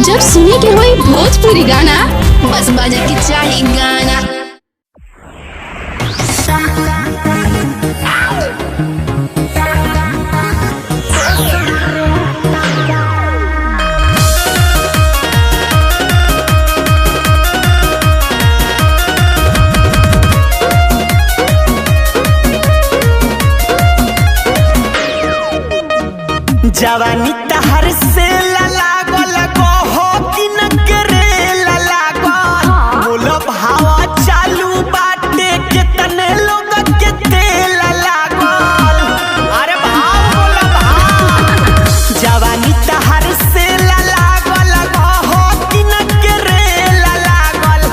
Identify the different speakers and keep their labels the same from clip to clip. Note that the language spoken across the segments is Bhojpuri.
Speaker 1: जब सुने के होई भोजपुरी गाना बस बजे के चाही गाना।
Speaker 2: जवानी तहर से लागल हो कि न करे लागल बोलो भावा चालू बाटे के तने लोग के तेल लागल। अरे भाव बोलो भाव जवानी तहर से लागल हो कि न करे लागल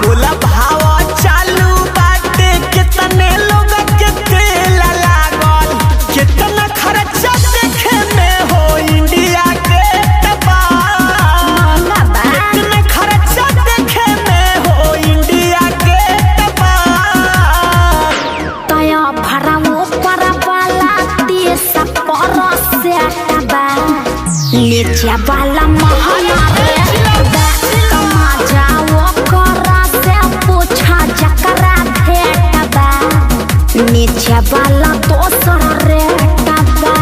Speaker 2: बोलो भावा चालू बाटे के तने लोग के तेल लागल। कितना खर्चा देखे
Speaker 3: नीचे वाला महला जाओ करा से पूछा जकरा भेटबा नीचे वाला दोसर रेटबा।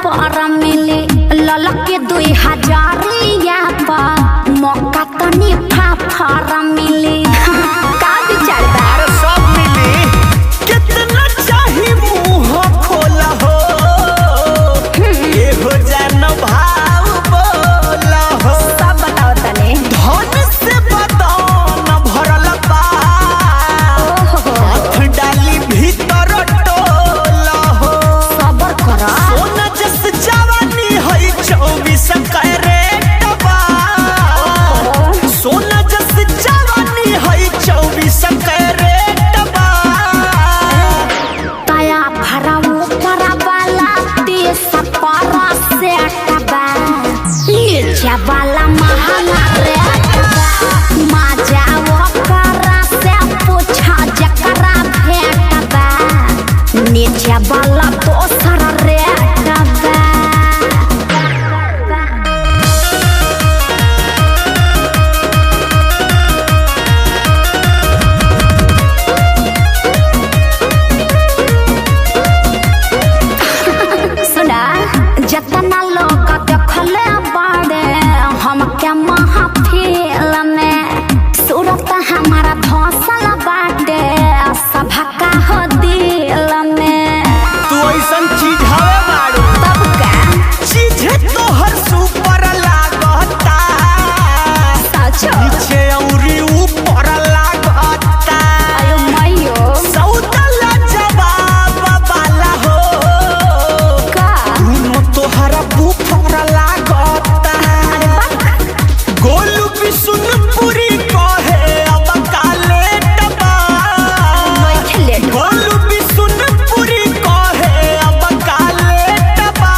Speaker 3: पर मिले ललके 2000 मौका तनी फाफर मिले का विचार बार
Speaker 2: सब मिली। कितना चाही मुंह खोला हो ये हो जान भाव बोला हो
Speaker 3: सब बताओ तने
Speaker 2: धन से बदन भरल बा हाथ डाली भीतर टोला हो
Speaker 3: सबर करा
Speaker 2: 24 कैरेट बा सोना जस जवानी है 24 कैरेट बा।
Speaker 3: तया भराऊ पर वाला 30 पर सेट बा नीचे वाला महंगा रेट बा मजाओ करा से पूछा जकरा भेटबा नीचे वाला दोसर रेट बा। जतना लोग देखले बाड़े हम क्या महफिल में सूरत हमारा धौसल बाटे सभा का हो दिल में।
Speaker 2: तू ऐसन चीज हवे बाड़ू
Speaker 3: तब का
Speaker 2: चीज तोहर सुपर लागता नीचे औरी ऊपर लागता।
Speaker 3: अयो मयो
Speaker 2: सौदला जवाब वाला हो
Speaker 3: का
Speaker 2: तोहरा बुफर लागता। गोलू भी सुन पूरी कहे अब काले टबा गोलू भी सुन पूरी कहे अब काले टबा।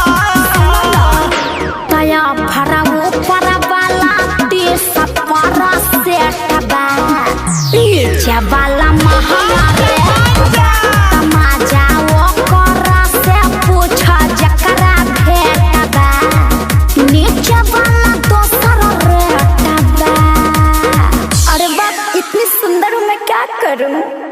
Speaker 3: तया भराऊ पर वाला 30 पर सेटबा नीचे वाला महंगा रेटबा मजाओ करा से पूछा जकरा भेटबा नीचे वाला दोसर रेटबा। अरे बाप इतनी सुंदर हूँ मैं क्या करूँ।